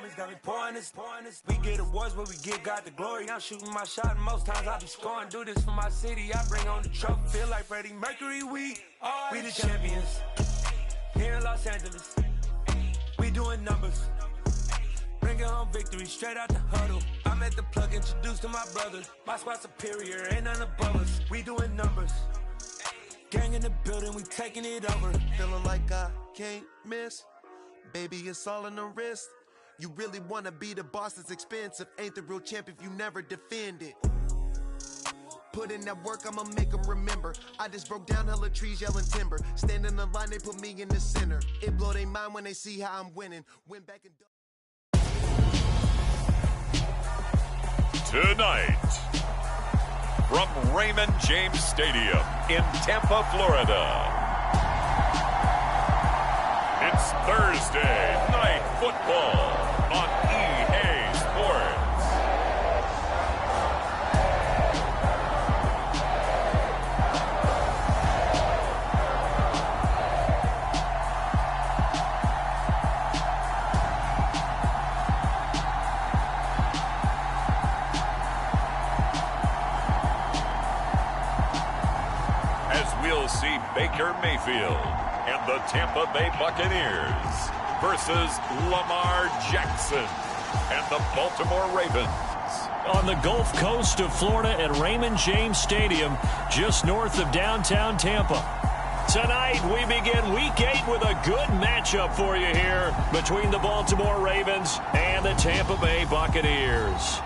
diamonds got me pouring this. We get awards, but we give God the glory. I'm shooting my shot, and most times I be scoring. Do this for my city, I bring on the trophy. Feel like Freddie Mercury, we the champions. Here in Los Angeles, we doing numbers. Bringing home victory straight out the huddle. I'm at the plug, introduced to my brothers. My squad superior, ain't none above us. We doing numbers. Gang in the building, we taking it over. Feeling like I can't miss. Baby, it's all in the wrist. You really wanna be the boss, it's expensive. Ain't the real champ if you never defend it. Put in that work, I'ma make them remember. I just broke down hella trees, yelling timber. Stand in the line, they put me in the center. It blow their mind when they see how I'm winning. Went back and Tonight, from Raymond James Stadium in Tampa, Florida, it's Thursday Night Football on EA Sports. We'll see Baker Mayfield and the Tampa Bay Buccaneers versus Lamar Jackson and the Baltimore Ravens. On the Gulf Coast of Florida at Raymond James Stadium, just north of downtown Tampa. Tonight, we begin Week 8 with a good matchup for you here between the Baltimore Ravens and the Tampa Bay Buccaneers.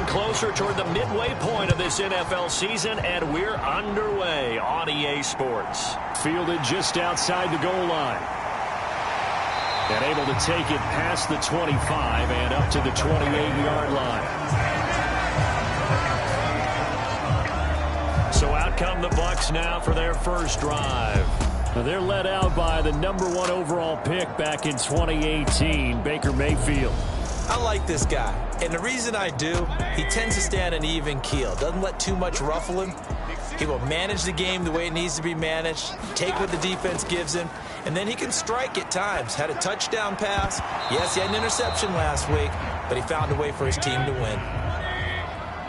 Closer toward the midway point of this NFL season, and we're underway on EA Sports. Fielded just outside the goal line. And able to take it past the 25 and up to the 28-yard line. So out come the Bucs now for their first drive. Now they're led out by the #1 overall pick back in 2018, Baker Mayfield. I like this guy, and the reason I do, he tends to stay on an even keel. Doesn't let too much ruffle him. He will manage the game the way it needs to be managed, take what the defense gives him, and then he can strike at times. Had a touchdown pass. Yes, he had an interception last week, but he found a way for his team to win.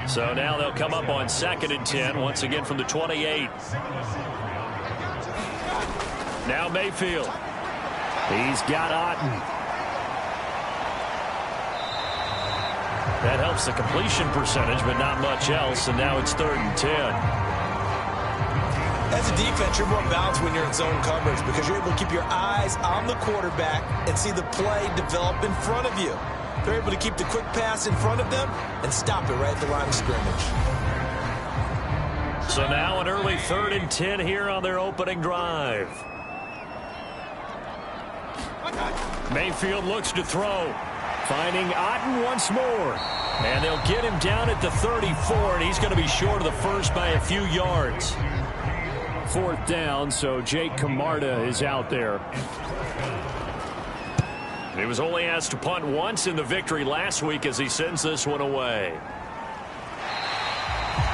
So now they'll come up on 2nd and 10, once again from the 28. Now Mayfield. He's got Otten. That helps the completion percentage, but not much else, and now it's 3rd and 10. As a defense, you're more balanced when you're in zone coverage because you're able to keep your eyes on the quarterback and see the play develop in front of you. They're able to keep the quick pass in front of them and stop it right at the line of scrimmage. So now an early 3rd and 10 here on their opening drive. Mayfield looks to throw. Finding Otten once more. And they'll get him down at the 34, and he's going to be short of the first by a few yards. 4th down, so Jake Camarda is out there. He was only asked to punt once in the victory last week as he sends this one away.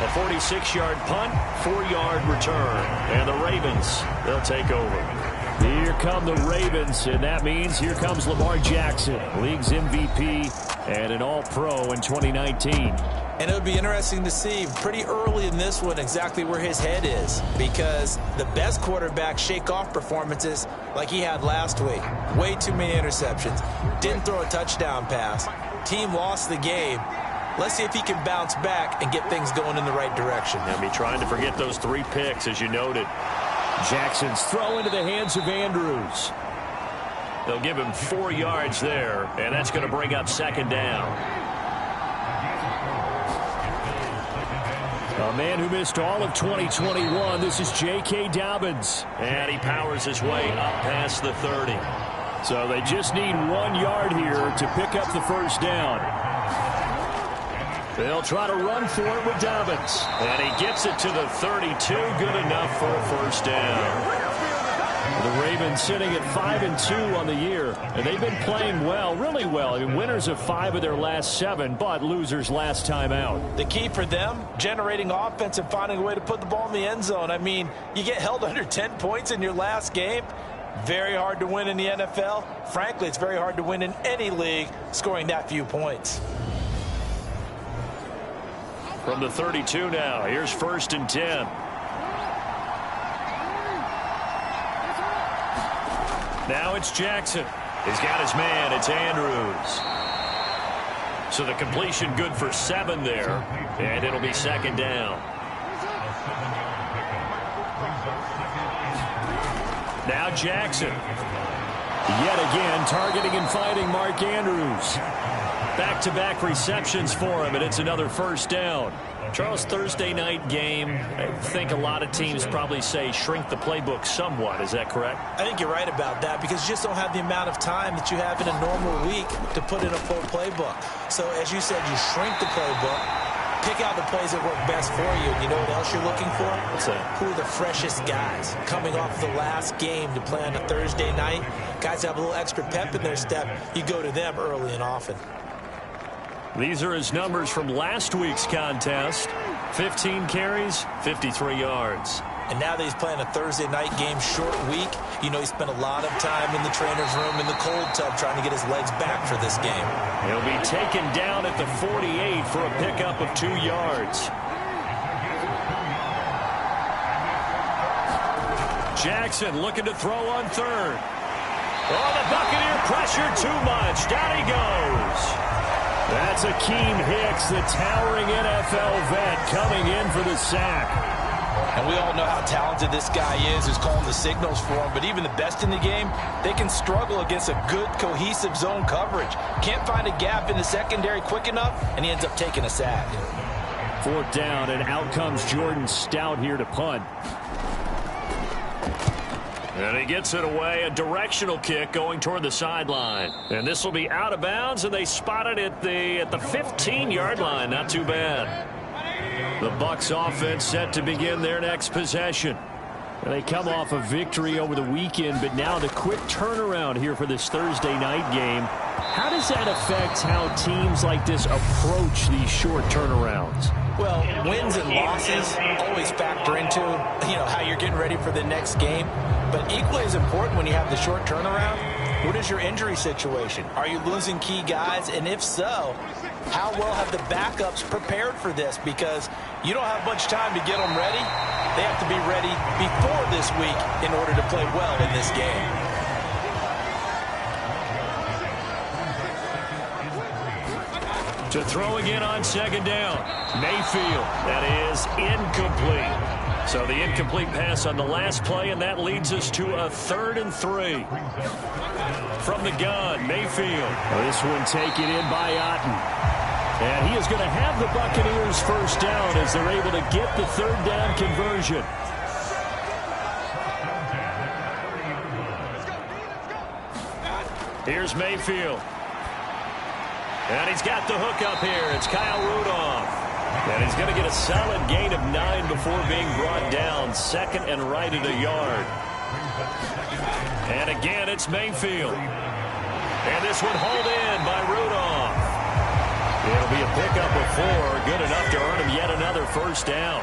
A 46-yard punt, 4-yard return. And the Ravens, they'll take over. Here come the Ravens, and that means here comes Lamar Jackson, league's MVP and an All-Pro in 2019. And it would be interesting to see pretty early in this one exactly where his head is, because the best quarterbacks shake off performances like he had last week. Way too many interceptions. Didn't throw a touchdown pass. Team lost the game. Let's see if he can bounce back and get things going in the right direction. They'll be trying to forget those 3 picks, as you noted. Jackson's throw into the hands of Andrews. They'll give him 4 yards there, and that's going to bring up 2nd down. A man who missed all of 2021, this is J.K. Dobbins. And he powers his way up past the 30. So they just need 1 yard here to pick up the first down. They'll try to run for it with Dobbins. And he gets it to the 32. Good enough for a first down. The Ravens sitting at 5-2 on the year, and they've been playing well, really well. I mean, winners of 5 of their last 7, but losers last time out. The key for them, generating offense and finding a way to put the ball in the end zone. I mean, you get held under 10 points in your last game. Very hard to win in the NFL. Frankly, it's very hard to win in any league scoring that few points. From the 32 now, here's 1st and 10. Now it's Jackson. He's got his man. It's Andrews. So the completion good for 7 there, and it'll be 2nd down. Now Jackson. Yet again, targeting and finding Mark Andrews. Back-to-back receptions for him, and it's another 1st down. Charles, Thursday night game, I think a lot of teams probably say shrink the playbook somewhat. Is that correct? I think you're right about that because you just don't have the amount of time that you have in a normal week to put in a full playbook. So, as you said, you shrink the playbook, pick out the plays that work best for you. And you know what else you're looking for? What's that? Who are the freshest guys coming off the last game to play on a Thursday night? Guys have a little extra pep in their step. You go to them early and often. These are his numbers from last week's contest. 15 carries, 53 yards. And now that he's playing a Thursday night game, short week, you know he spent a lot of time in the trainer's room in the cold tub trying to get his legs back for this game. He'll be taken down at the 48 for a pickup of 2 yards. Jackson looking to throw on 3rd. Oh, the Buccaneer pressure too much. Down he goes. That's Akeem Hicks, the towering NFL vet, coming in for the sack. And we all know how talented this guy is who's calling the signals for him. But even the best in the game, they can struggle against a good, cohesive zone coverage. Can't find a gap in the secondary quick enough, and he ends up taking a sack. 4th down, and out comes Jordan Stout here to punt. And he gets it away, a directional kick going toward the sideline. And this will be out of bounds, and they spot it at the 15-yard line. Not too bad. The Bucs offense set to begin their next possession. And they come off a victory over the weekend, but now the quick turnaround here for this Thursday night game. How does that affect how teams like this approach these short turnarounds? Well, wins and losses always factor into, how you're getting ready for the next game. But equally as important when you have the short turnaround, what is your injury situation? Are you losing key guys? And if so, how well have the backups prepared for this? Because you don't have much time to get them ready. They have to be ready before this week in order to play well in this game. To throw again on 2nd down. Mayfield, that is incomplete. So the incomplete pass on the last play, and that leads us to a 3rd and 3. From the gun, Mayfield. This one taken in by Otten. And he is going to have the Buccaneers 1st down as they're able to get the 3rd down conversion. Here's Mayfield. And he's got the hook up here. It's Kyle Rudolph. And he's going to get a solid gain of 9 before being brought down. 2nd and right at a yard. And again, it's Mayfield. And this one hauled in by Rudolph. It'll be a pickup of 4. Good enough to earn him yet another 1st down.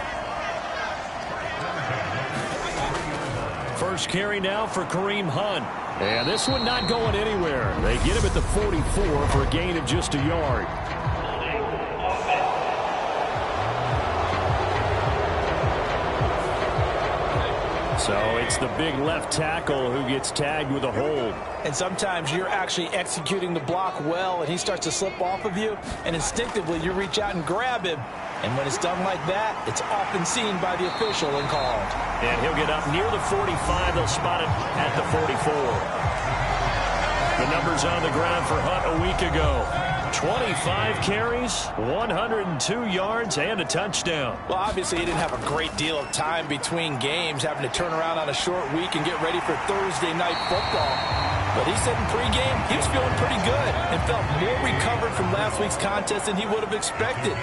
First carry now for Kareem Hunt. And this one not going anywhere. They get him at the 44 for a gain of just a yard. So it's the big left tackle who gets tagged with a hold. And sometimes you're actually executing the block well, and he starts to slip off of you, and instinctively you reach out and grab him. And when it's done like that, it's often seen by the official and called. And he'll get up near the 45. They'll spot it at the 44. The numbers on the ground for Hunt a week ago. 25 carries, 102 yards, and a touchdown. Well, obviously, he didn't have a great deal of time between games, having to turn around on a short week and get ready for Thursday night football. But he said in pregame he was feeling pretty good and felt more recovered from last week's contest than he would have expected.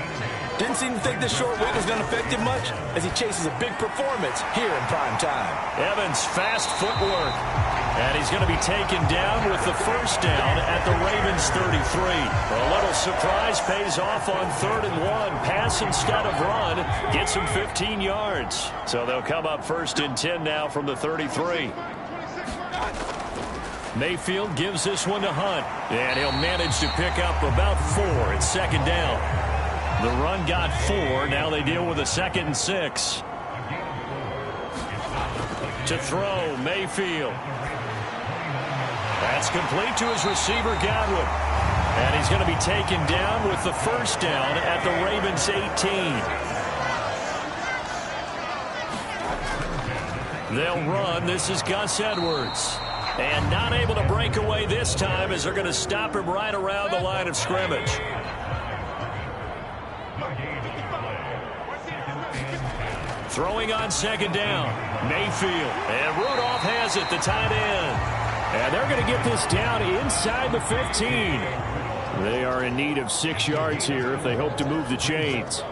Didn't seem to think this short week was going to affect him much as he chases a big performance here in prime time. Evans, fast footwork. And he's going to be taken down with the first down at the Ravens 33. A little surprise pays off on 3rd and 1. Pass instead of run. Gets him 15 yards. So they'll come up 1st and 10 now from the 33. Mayfield gives this one to Hunt. And he'll manage to pick up about 4 at 2nd down. The run got 4. Now they deal with a 2nd and 6. To throw, Mayfield. That's complete to his receiver, Godwin. And he's going to be taken down with the first down at the Ravens 18. They'll run. This is Gus Edwards. And not able to break away this time as they're going to stop him right around the line of scrimmage. Throwing on 2nd down. Mayfield. And Rudolph has it, the tight end. And they're going to get this down inside the 15. They are in need of 6 yards here if they hope to move the chains.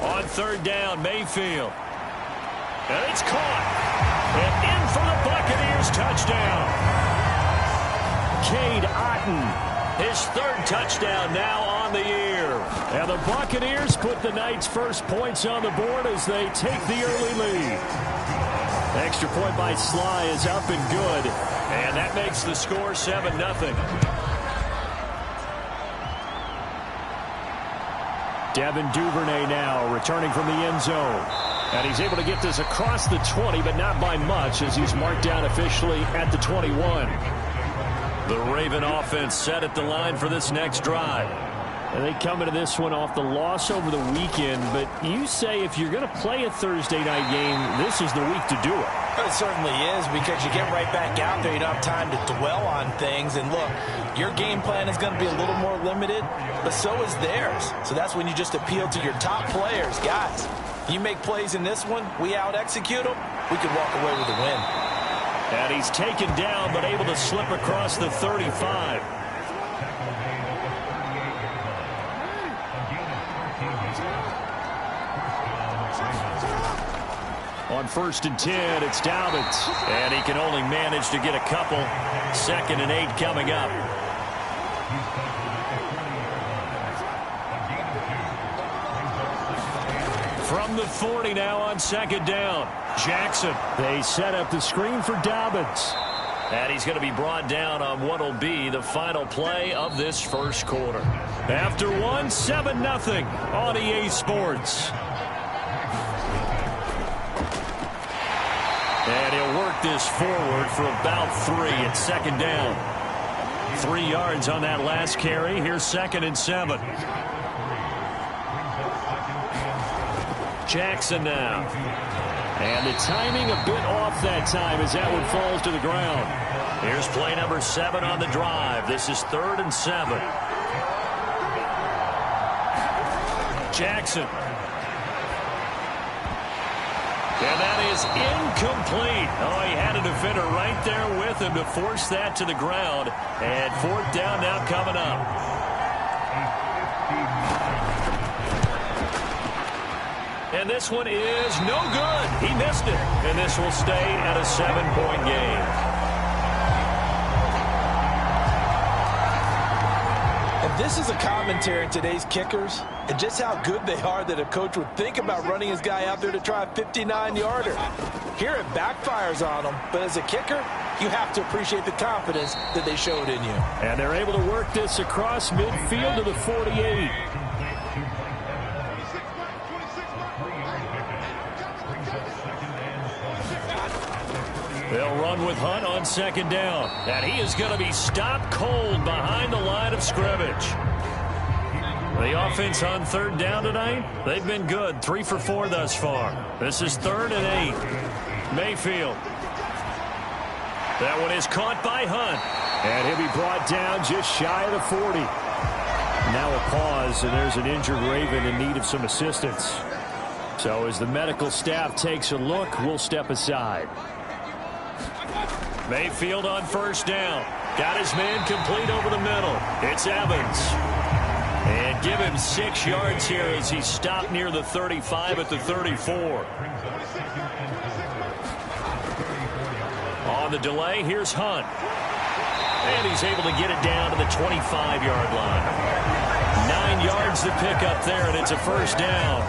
On 3rd down, Mayfield. And it's caught. And in for the Buccaneers touchdown. Cade Otton, his 3rd touchdown now on the year. And the Buccaneers put the Knights' first points on the board as they take the early lead. Extra point by Sly is up and good. And that makes the score 7-0. Devin Duvernay now returning from the end zone. And he's able to get this across the 20, but not by much as he's marked down officially at the 21. The Raven offense set at the line for this next drive. And they come into this one off the loss over the weekend, but you say if you're going to play a Thursday night game, this is the week to do it. It certainly is, because you get right back out there. You don't have time to dwell on things. And look, your game plan is going to be a little more limited, but so is theirs. So that's when you just appeal to your top players. Guys, you make plays in this one, we out-execute them, we could walk away with a win. And he's taken down, but able to slip across the 35. On 1st and 10, it's Dobbins. And he can only manage to get a couple. 2nd and 8 coming up. From the 40 now on 2nd down. Jackson. They set up the screen for Dobbins. And he's going to be brought down on what will be the final play of this first quarter. After one, 7-0 on EA Sports. And he'll work this forward for about 3 at 2nd down. 3 yards on that last carry. Here's 2nd and 7. Jackson now. And the timing a bit off that time as that one falls to the ground. Here's play number 7 on the drive. This is 3rd and 7. Jackson. And that is incomplete. Oh, he had a defender right there with him to force that to the ground. And 4th down now coming up. And this one is no good. He missed it. And this will stay at a 7-point game. And this is a commentary on today's kickers and just how good they are that a coach would think about running his guy out there to try a 59-yarder. Here it backfires on him, but as a kicker, you have to appreciate the confidence that they showed in you. And they're able to work this across midfield to the 48. They'll run with Hunt on 2nd down. And he is going to be stopped cold behind the line of scrimmage. The offense on 3rd down tonight, they've been good. 3 for 4 thus far. This is 3rd and 8. Mayfield. That one is caught by Hunt. And he'll be brought down just shy of the 40. Now a pause, and there's an injured Raven in need of some assistance. So as the medical staff takes a look, we'll step aside. Mayfield on 1st down. Got his man complete over the middle. It's Evans. And give him 6 yards here as he stopped near the 35 at the 34. On the delay, here's Hunt. And he's able to get it down to the 25-yard line. 9 yards to pick up there, and it's a first down.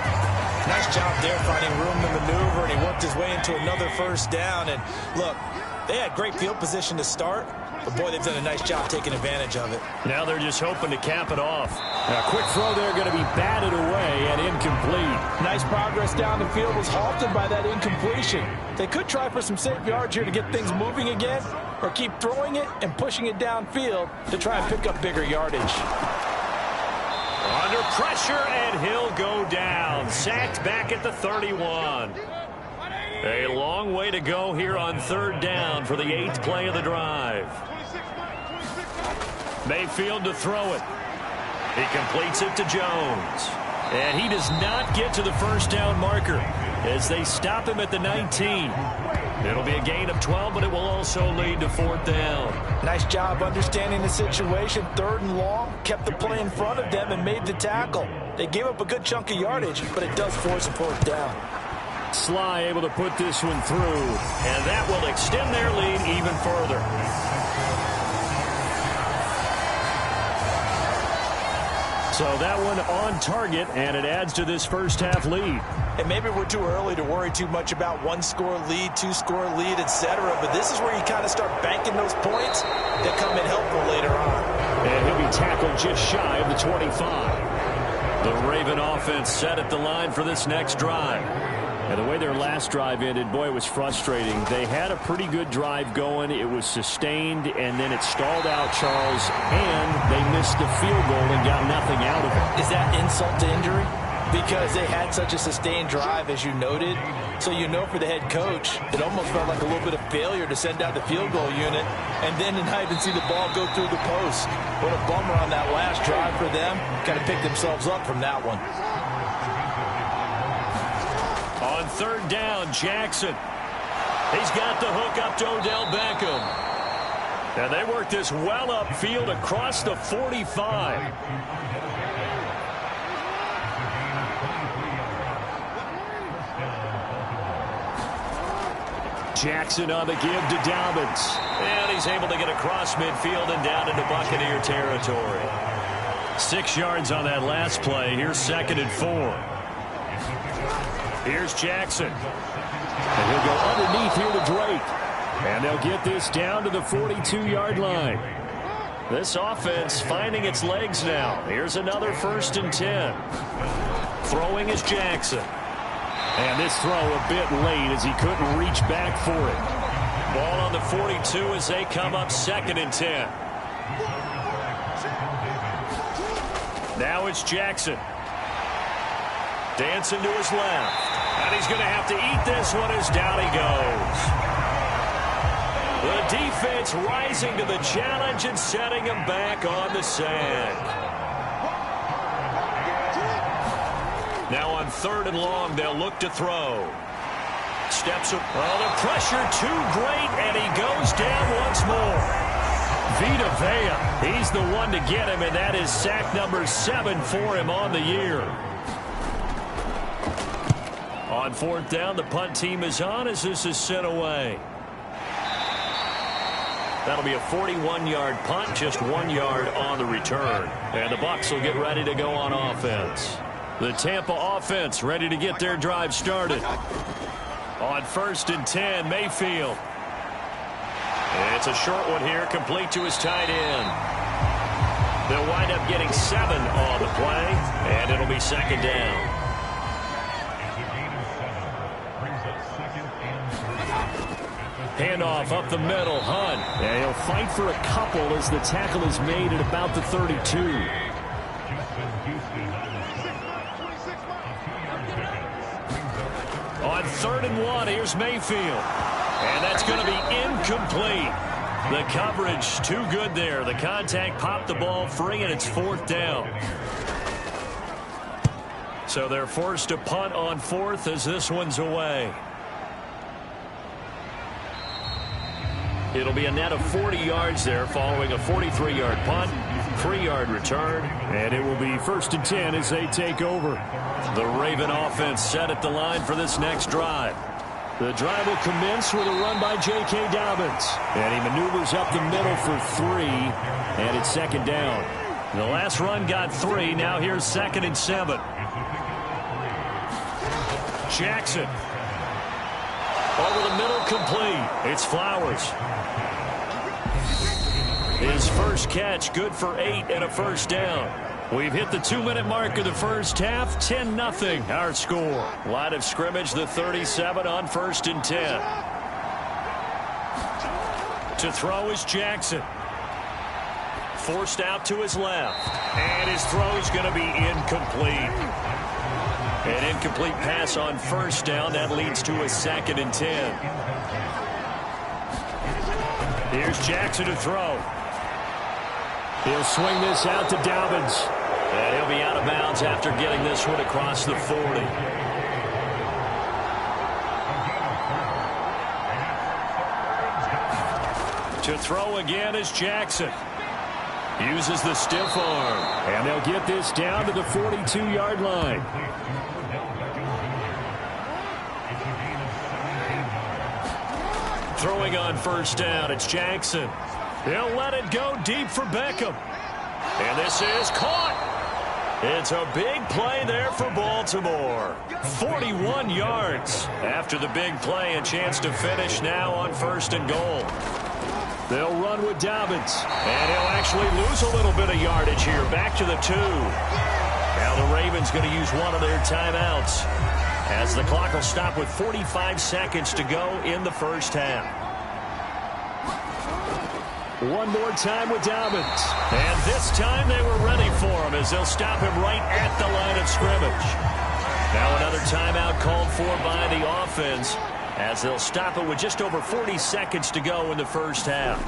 Nice job there finding room to maneuver, and he worked his way into another first down. And look, they had great field position to start, but boy, they've done a nice job taking advantage of it. Now they're just hoping to cap it off. A quick throw there, going to be batted away and incomplete. Nice progress down the field was halted by that incompletion. They could try for some safe yards here to get things moving again, or keep throwing it and pushing it downfield to try and pick up bigger yardage. Under pressure, and he'll go down. Sacked back at the 31. A long way to go here on third down for the 8th play of the drive. Mayfield to throw it. He completes it to Jones. And he does not get to the first down marker as they stop him at the 19. It'll be a gain of 12, but it will also lead to 4th down. Nice job understanding the situation. 3rd and long, kept the play in front of them and made the tackle. They gave up a good chunk of yardage, but it does force a 4th down. Sly able to put this one through, and that will extend their lead even further. So that one on target, and it adds to this first half lead. And maybe we're too early to worry too much about 1-score lead, 2-score lead, etc. But this is where you kind of start banking those points that come in helpful later on. And he'll be tackled just shy of the 25. The Raven offense set at the line for this next drive. And the way their last drive ended, boy, it was frustrating. They had a pretty good drive going. It was sustained, and then it stalled out, Charles, and they missed the field goal and got nothing out of it. Is that insult to injury? Because they had such a sustained drive, as you noted. So you know for the head coach, it almost felt like a little bit of failure to send out the field goal unit and then to not even see the ball go through the post. What a bummer on that last drive for them. Got to pick themselves up from that one. On third down, Jackson. He's got the hook up to Odell Beckham. And they work this well upfield across the 45. Jackson on the give to Dobbins. And he's able to get across midfield and down into Buccaneer territory. 6 yards on that last play. Here's 2nd and 4. Here's Jackson. And he'll go underneath here to Drake. And they'll get this down to the 42-yard line. This offense finding its legs now. Here's another 1st and 10. Throwing is Jackson. And this throw a bit late as he couldn't reach back for it. Ball on the 42 as they come up 2nd and 10. Now it's Jackson. Dancing to his left. And he's going to have to eat this one as down he goes. The defense rising to the challenge and setting him back on the sack. Now on 3rd and long, they'll look to throw. Steps up. Oh, the pressure too great, and he goes down once more. Vita Vea, he's the one to get him, and that is sack number 7 for him on the year. On 4th down, the punt team is on as this is sent away. That'll be a 41-yard punt, just 1 yard on the return. And the Bucs will get ready to go on offense. The Tampa offense ready to get their drive started. On 1st and 10, Mayfield. It's a short one here, complete to his tight end. They'll wind up getting 7 on the play, and it'll be 2nd down. Handoff up the middle, Hunt. And he'll fight for a couple as the tackle is made at about the 32. On 3rd and 1, here's Mayfield. And that's going to be incomplete. The coverage too good there. The contact popped the ball free, and it's 4th down. So they're forced to punt on 4th as this one's away. It'll be a net of 40 yards there following a 43-yard punt, 3-yard return, and it will be 1st and 10 as they take over. The Raven offense set at the line for this next drive. The drive will commence with a run by J.K. Dobbins, and he maneuvers up the middle for 3, and it's 2nd down. The last run got 3. Now here's 2nd and 7. Jackson. Over the middle, complete. It's Flowers. His first catch, good for 8 and a 1st down. We've hit the 2-minute mark of the first half. 10-0 our score. Line of scrimmage, the 37 on 1st and 10. To throw is Jackson. Forced out to his left. And his throw is going to be incomplete. An incomplete pass on 1st down. That leads to a 2nd and 10. Here's Jackson to throw. He'll swing this out to Dobbins. And he'll be out of bounds after getting this one across the 40. To throw again is Jackson. Uses the stiff arm. And they'll get this down to the 42-yard line. Throwing on 1st down, it's Jackson. He'll let it go deep for Beckham. And this is caught. It's a big play there for Baltimore. 41 yards. After the big play, a chance to finish now on 1st and goal. They'll run with Dobbins. And he'll actually lose a little bit of yardage here. Back to the 2. Now the Ravens going to use one of their timeouts, as the clock will stop with 45 seconds to go in the first half. One more time with Dobbins. And this time they were ready for him, as they'll stop him right at the line of scrimmage. Now another timeout called for by the offense, as they'll stop it with just over 40 seconds to go in the first half.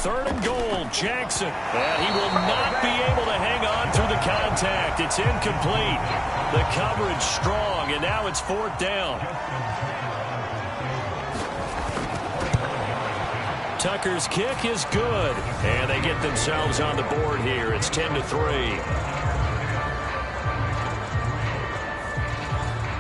3rd and goal, Jackson. And he will not be able to hang on through the contact. It's incomplete. The coverage strong, and now it's 4th down. Tucker's kick is good, and they get themselves on the board here. It's 10-3.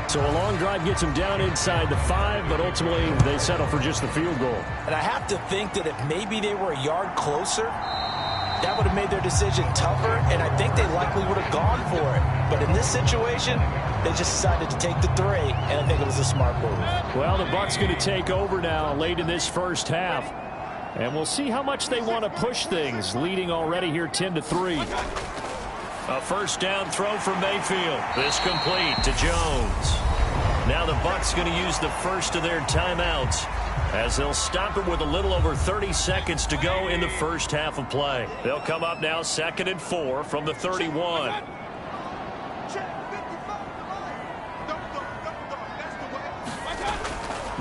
So a long drive gets them down inside the 5, but ultimately they settle for just the field goal. And I have to think that if maybe they were a yard closer, that would have made their decision tougher, and I think they likely would have gone for it. But in this situation, they just decided to take the 3, and I think it was a smart move. Well, the Bucs going to take over now late in this first half. And we'll see how much they want to push things, leading already here 10-3. A 1st down throw from Mayfield. This complete to Jones. Now the Bucs going to use the first of their timeouts, as they'll stop it with a little over 30 seconds to go in the first half of play. They'll come up now 2nd and 4 from the 31.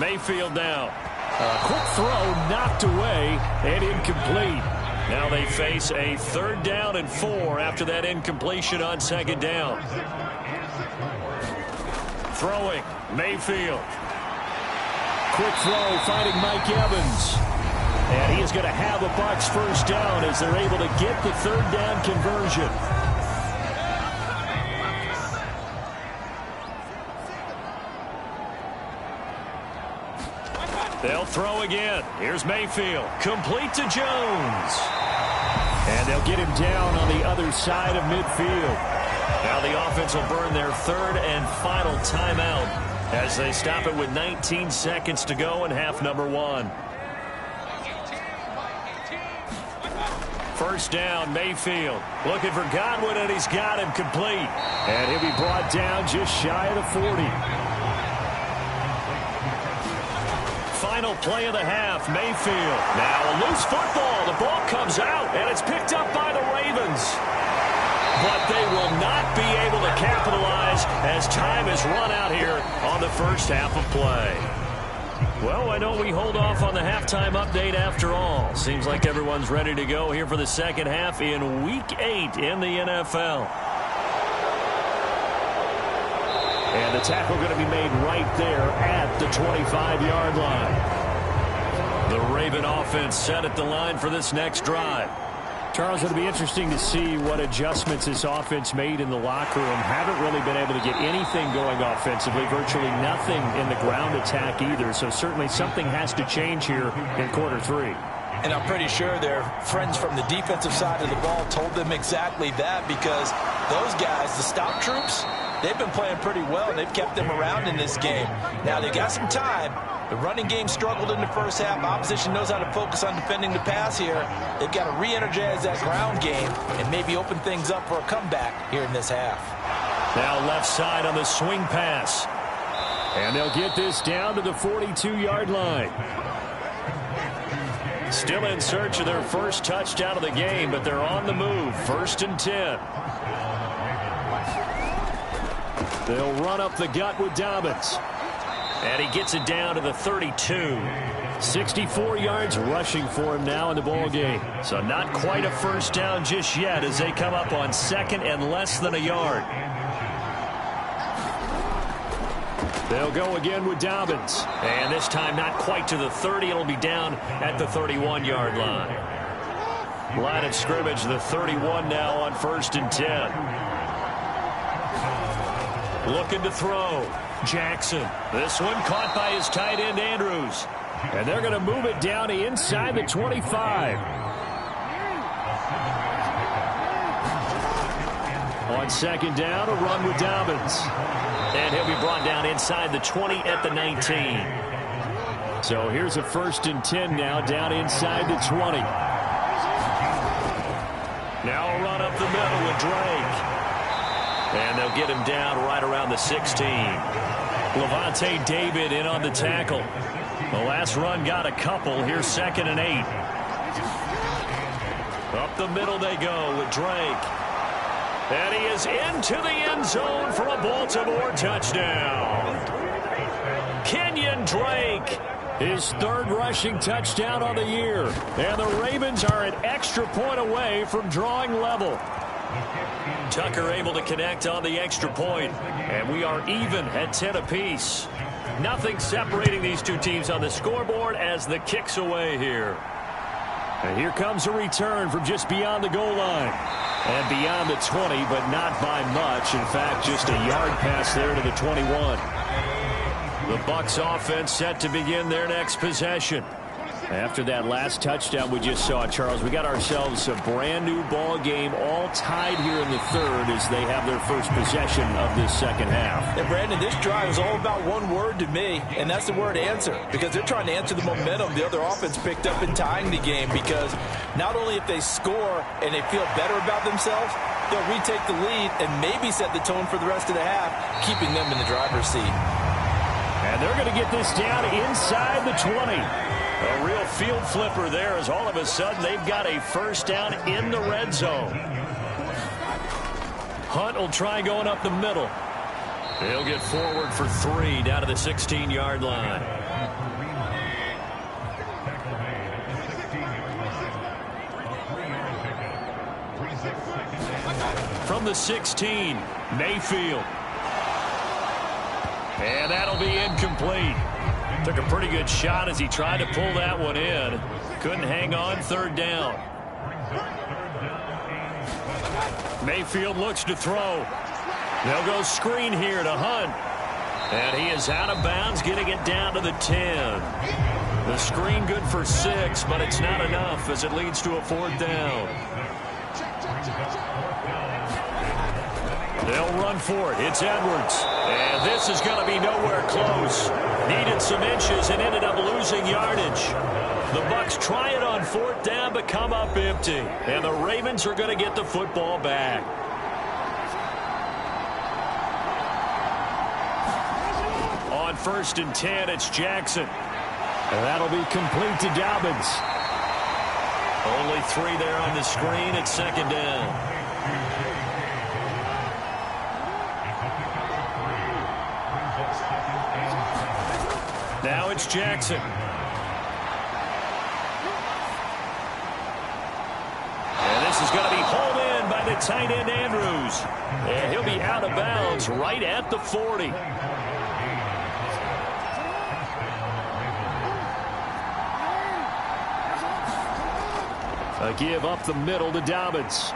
Mayfield now. A quick throw knocked away and incomplete. Now they face a 3rd down and 4 after that incompletion on 2nd down. Throwing, Mayfield. Quick throw finding Mike Evans. And he is going to have a Bucs 1st down as they're able to get the 3rd down conversion. They'll throw again. Here's Mayfield. Complete to Jones. And they'll get him down on the other side of midfield. Now the offense will burn their 3rd and final timeout, as they stop it with 19 seconds to go in half number 1. 1st down, Mayfield. Looking for Godwin, and he's got him complete. And he'll be brought down just shy of the 40. Final play of the half, Mayfield. Now a loose football. The ball comes out, and it's picked up by the Ravens. But they will not be able to capitalize as time is run out here on the first half of play. Well, why don't we hold off on the halftime update after all? Seems like everyone's ready to go here for the second half in Week 8 in the NFL. And the tackle going to be made right there at the 25-yard line. The Raven offense set at the line for this next drive. Charles, it'll be interesting to see what adjustments this offense made in the locker room. Haven't really been able to get anything going offensively, virtually nothing in the ground attack either. So certainly something has to change here in quarter 3. And I'm pretty sure their friends from the defensive side of the ball told them exactly that, because those guys, the stop troops, they've been playing pretty well, and they've kept them around in this game. Now, they got some time. The running game struggled in the first half. Opposition knows how to focus on defending the pass here. They've got to re-energize that ground game and maybe open things up for a comeback here in this half. Now left side on the swing pass. And they'll get this down to the 42-yard line. Still in search of their first touchdown of the game, but they're on the move. 1st and 10. They'll run up the gut with Dobbins. And he gets it down to the 32. 64 yards rushing for him now in the ball game. So not quite a first down just yet as they come up on 2nd and less than a yard. They'll go again with Dobbins. And this time not quite to the 30. It'll be down at the 31-yard line. Line of scrimmage, the 31 now on 1st and 10. Looking to throw. Jackson. This one caught by his tight end, Andrews. And they're going to move it down to inside the 25. On 2nd down, a run with Dobbins. And he'll be brought down inside the 20 at the 19. So here's a 1st and 10 now, down inside the 20. Now a run up the middle with Drake. And they'll get him down right around the 16. Levante David in on the tackle. The last run got a couple. Here's 2nd and 8. Up the middle they go with Drake. And he is into the end zone for a Baltimore touchdown. Kenyon Drake. His 3rd rushing touchdown on the year. And the Ravens are an extra point away from drawing level. Tucker able to connect on the extra point. And we are even at 10 apiece. Nothing separating these two teams on the scoreboard as the kick's away here. And here comes a return from just beyond the goal line. And beyond the 20, but not by much. In fact, just a yard pass there to the 21. The Bucs offense set to begin their next possession. After that last touchdown we just saw, Charles, we got ourselves a brand new ball game, all tied here in the 3rd as they have their first possession of this 2nd half. And Brandon, this drive is all about one word to me, and that's the word answer, because they're trying to answer the momentum the other offense picked up in tying the game, because not only if they score and they feel better about themselves, they'll retake the lead and maybe set the tone for the rest of the half, keeping them in the driver's seat. And they're going to get this down inside the 20. A real field flipper there as all of a sudden they've got a first down in the red zone. Hunt will try going up the middle. He'll get forward for 3 down to the 16-yard line. From the 16, Mayfield. And that'll be incomplete. Took a pretty good shot as he tried to pull that one in. Couldn't hang on, 3rd down. Mayfield looks to throw. They'll go screen here to Hunt. And he is out of bounds, getting it down to the 10. The screen good for 6, but it's not enough as it leads to a 4th down. They'll run for it. It's Edwards. And this is going to be nowhere close. Needed some inches and ended up losing yardage. The Bucs try it on 4th down, but come up empty. And the Ravens are going to get the football back. On 1st and 10, it's Jackson. And that'll be complete to Dobbins. Only 3 there on the screen. It's 2nd down. Now it's Jackson. And this is going to be hauled in by the tight end, Andrews. And he'll be out of bounds right at the 40. A give up the middle to Dobbins.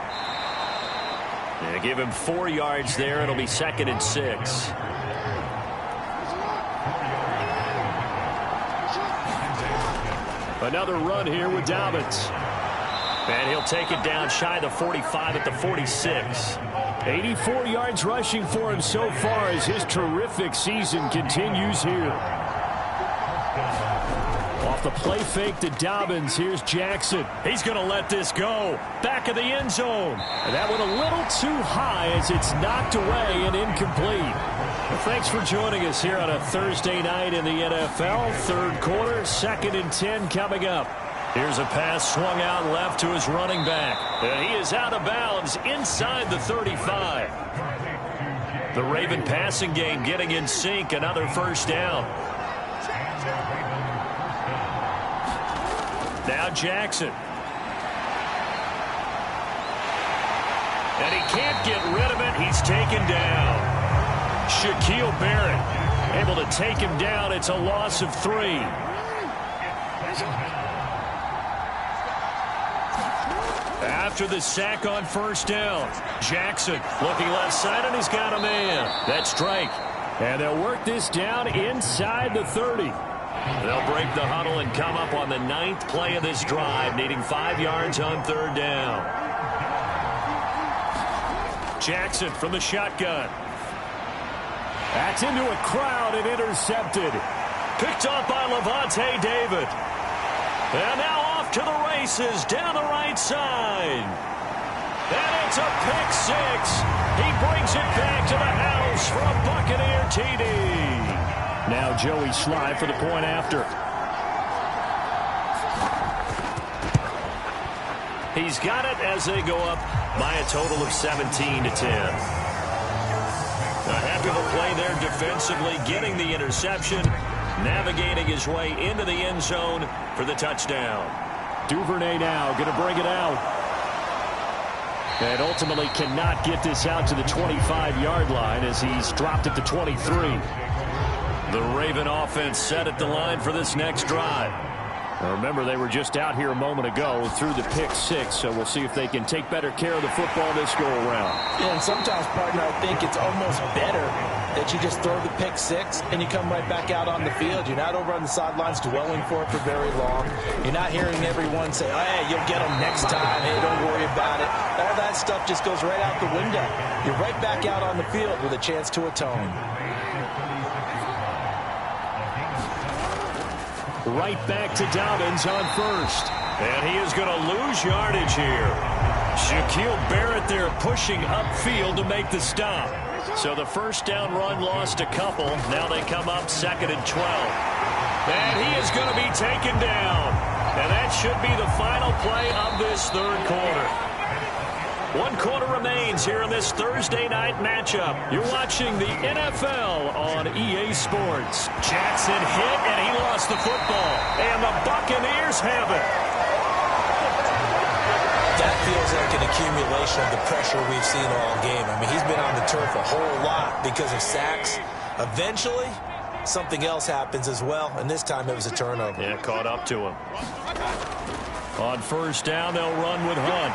They give him 4 yards there. It'll be 2nd and 6. Another run here with Dobbins. And he'll take it down shy of the 45 at the 46. 84 yards rushing for him so far as his terrific season continues here. Off the play fake to Dobbins, here's Jackson. He's going to let this go. Back of the end zone. And that one a little too high as it's knocked away and incomplete. Well, thanks for joining us here on a Thursday night in the NFL. Third quarter, 2nd and 10 coming up. Here's a pass swung out left to his running back. And he is out of bounds inside the 35. The Raven passing game getting in sync. Another first down. Now Jackson. And he can't get rid of it. He's taken down. Shaquille Barrett able to take him down. It's a loss of 3. After the sack on first down, Jackson looking left side, and he's got a man. That's Drake. And they'll work this down inside the 30. They'll break the huddle and come up on the 9th play of this drive, needing 5 yards on 3rd down. Jackson from the shotgun. That's into a crowd and intercepted. Picked off by Levante David. And now off to the races down the right side. And it's a pick 6. He brings it back to the house for a Buccaneer TD. Now Joey Sly for the point after. He's got it as they go up by a total of 17-10. A happy of a play there defensively, getting the interception, navigating his way into the end zone for the touchdown. Duvernay now going to bring it out. And ultimately cannot get this out to the 25-yard line as he's dropped it to 23. The Raven offense set at the line for this next drive. Now remember, they were just out here a moment ago through the pick 6, so we'll see if they can take better care of the football this go-around. Yeah, and sometimes, partner, I think it's almost better that you just throw the pick 6 and you come right back out on the field. You're not over on the sidelines dwelling for it for very long. You're not hearing everyone say, oh, hey, you'll get them next time. Hey, don't worry about it. All that stuff just goes right out the window. You're right back out on the field with a chance to atone. Right back to Dobbins on first. And he is going to lose yardage here. Shaquille Barrett there pushing upfield to make the stop. So the first down run lost a couple. Now they come up 2nd and 12. And he is going to be taken down. And that should be the final play of this third quarter. 1 quarter remains here in this Thursday night matchup. You're watching the NFL on EA Sports. Jackson hit, and he lost the football. And the Buccaneers have it. That feels like an accumulation of the pressure we've seen all game. I mean, he's been on the turf a whole lot because of sacks. Eventually, something else happens as well, and this time it was a turnover. Yeah, caught up to him. On first down, they'll run with Hunt.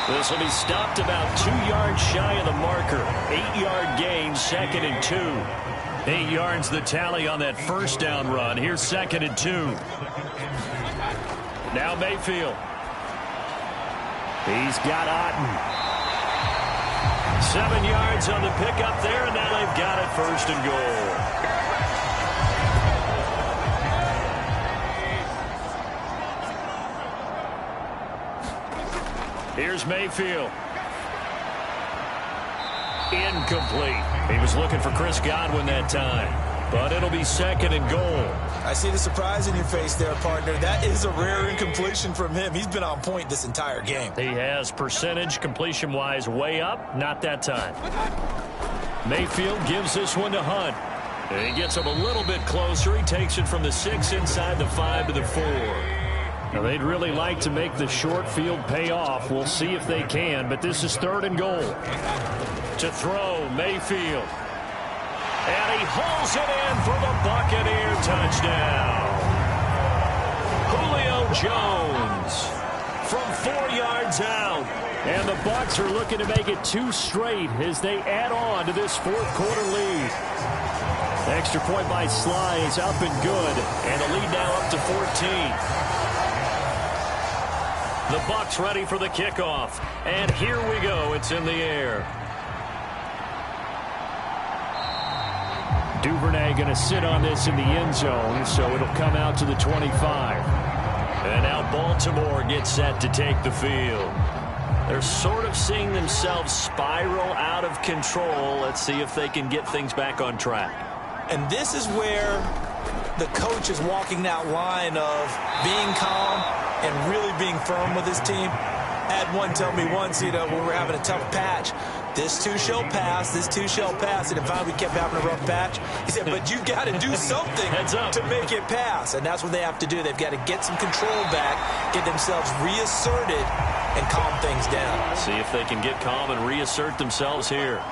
This will be stopped about 2 yards shy of the marker. 8-yard gain, 2nd and 2. 8 yards the tally on that first down run. Here's 2nd and 2. Now Mayfield. He's got Otten. 7 yards on the pickup there, and now they've got it 1st and goal. Here's Mayfield. Incomplete. He was looking for Chris Godwin that time. But it'll be 2nd and goal. I see the surprise in your face there, partner. That is a rare incompletion from him. He's been on point this entire game. He has percentage completion-wise way up. Not that time. Mayfield gives this one to Hunt. And he gets him a little bit closer. He takes it from the 6 inside the 5 to the 4. Now, they'd really like to make the short field pay off. We'll see if they can, but this is 3rd and goal. To throw, Mayfield. And he hauls it in for the Buccaneer touchdown. Julio Jones from 4 yards out. And the Bucs are looking to make it 2 straight as they add on to this fourth quarter lead. Extra point by Sly is up and good, and the lead now up to 14. The Bucs ready for the kickoff, and here we go. It's in the air. Duvernay going to sit on this in the end zone, so it'll come out to the 25. And now Baltimore gets set to take the field. They're sort of seeing themselves spiral out of control. Let's see if they can get things back on track. And this is where the coach is walking that line of being calm and really being firm with his team. I had one tell me once, when we were having a tough patch, this too shall pass, this too shall pass. And finally we kept having a rough patch. He said, but you got to do something to make it pass. And that's what they have to do. They've got to get some control back, get themselves reasserted, and calm things down. See if they can get calm and reassert themselves here.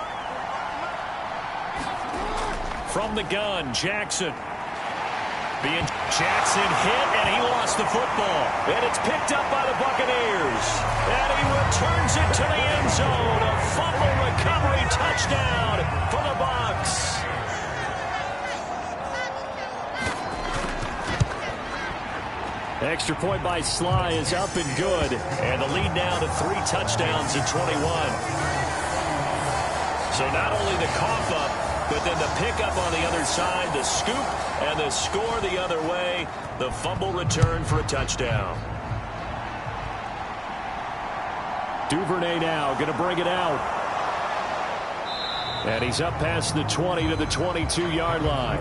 From the gun, Jackson. Jackson hit, and he lost the football. And it's picked up by the Buccaneers. And he returns it to the end zone. A fumble recovery touchdown for the Bucs. Extra point by Sly is up and good. And the lead now to 3 touchdowns at 21. So not only the cough up, but then the pickup on the other side, the scoop, and the score the other way. The fumble return for a touchdown. Duvernay now going to bring it out. And he's up past the 20 to the 22-yard line.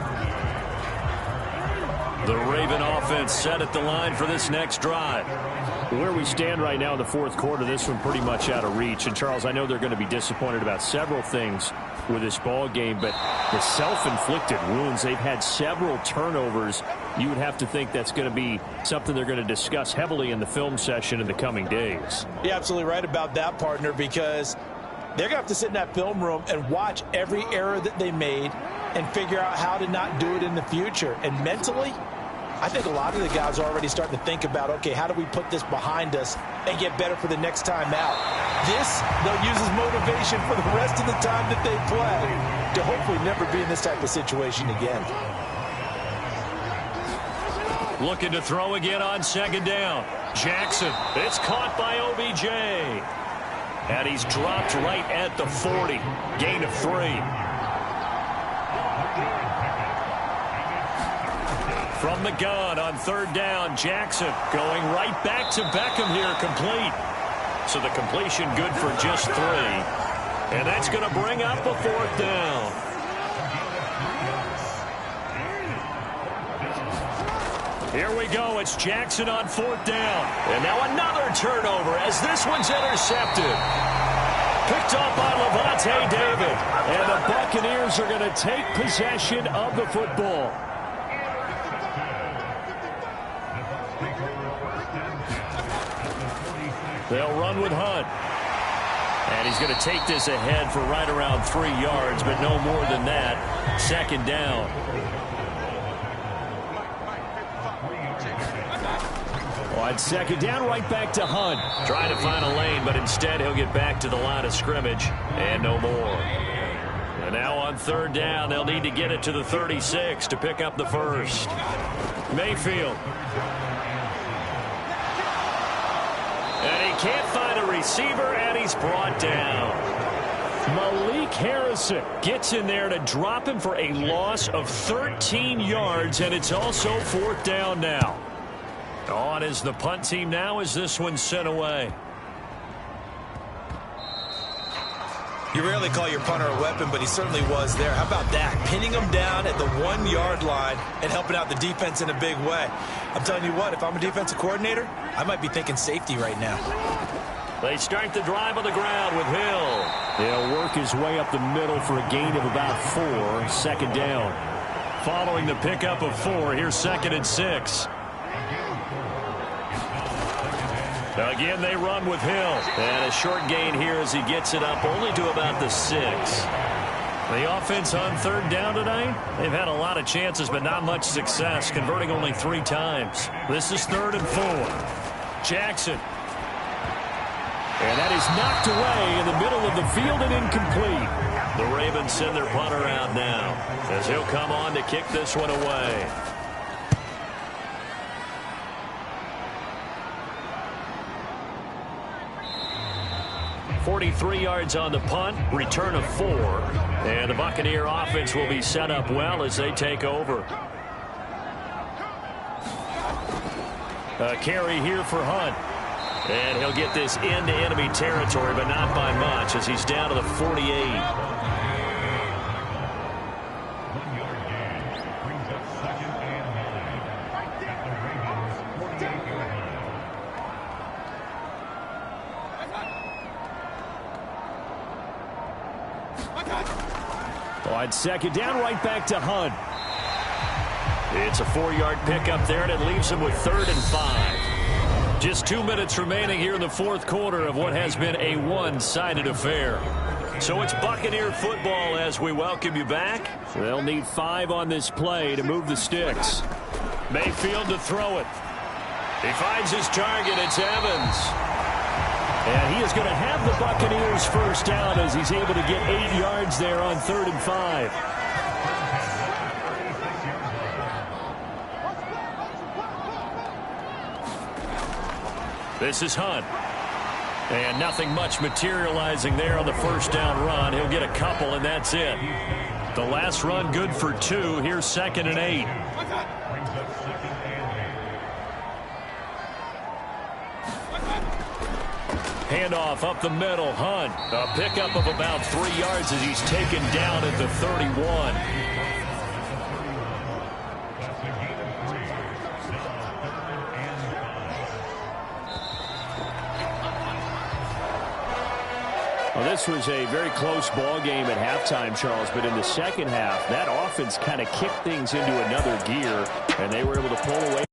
The Raven offense set at the line for this next drive. Where we stand right now in the fourth quarter, this one pretty much out of reach. And, Charles, I know they're going to be disappointed about several things with this ball game, but the self-inflicted wounds, they've had several turnovers. You would have to think that's going to be something they're going to discuss heavily in the film session in the coming days. You're absolutely right about that, partner, because they're going to have to sit in that film room and watch every error that they made and figure out how to not do it in the future. And mentally, I think a lot of the guys are already starting to think about, okay, how do we put this behind us and get better for the next time out? This, they'll use as motivation for the rest of the time that they play to hopefully never be in this type of situation again. Looking to throw again on second down. Jackson, it's caught by OBJ. And he's dropped right at the 40. Gain of 3. From the gun on third down, Jackson going right back to Beckham here, complete. So the completion good for just 3. And that's going to bring up a fourth down. Here we go. It's Jackson on fourth down. And now another turnover as this one's intercepted. Picked off by Levante David. And the Buccaneers are going to take possession of the football. They'll run with Hunt. And he's going to take this ahead for right around 3 yards, but no more than that. Second down. On second down, right back to Hunt. Trying to find a lane, but instead he'll get back to the line of scrimmage. And no more. And now on third down, they'll need to get it to the 36 to pick up the first. Mayfield. And he can't find a receiver, and he's brought down. Malik Harrison gets in there to drop him for a loss of 13 yards, and it's also fourth down now. On is the punt team now as this one's sent away. You rarely call your punter a weapon, but he certainly was there. How about that? Pinning him down at the 1-yard line and helping out the defense in a big way. I'm telling you what, if I'm a defensive coordinator, I might be thinking safety right now. They start the drive on the ground with Hill. He'll work his way up the middle for a gain of about 4. Second down. Following the pickup of 4, here's 2nd and 6. Again, they run with Hill. And a short gain here as he gets it up only to about the 6. The offense on third down tonight, they've had a lot of chances, but not much success, converting only 3 times. This is 3rd and 4. Jackson And that is knocked away in the middle of the field and incomplete. The Ravens send their punter out now as he'll come on to kick this one away. 43 yards on the punt, return of 4. And the Buccaneer offense will be set up well as they take over. A carry here for Hunt. And he'll get this into enemy territory, but not by much as he's down to the 48. On second down, right back to Hunt. It's a 4-yard pickup there, and it leaves him with 3rd and 5. Just 2 minutes remaining here in the fourth quarter of what has been a one-sided affair. So it's Buccaneer football as we welcome you back. They'll need 5 on this play to move the sticks. Mayfield to throw it. He finds his target. It's Evans. And he is going to have the Buccaneers first down as he's able to get 8 yards there on 3rd and 5. This is Hunt. And nothing much materializing there on the first down run. He'll get a couple, and that's it. The last run good for 2. Here's 2nd and 8. Handoff up the middle. Hunt. A pickup of about 3 yards as he's taken down at the 31. Well, this was a very close ball game at halftime, Charles, but in the second half, that offense kind of kicked things into another gear, and they were able to pull away.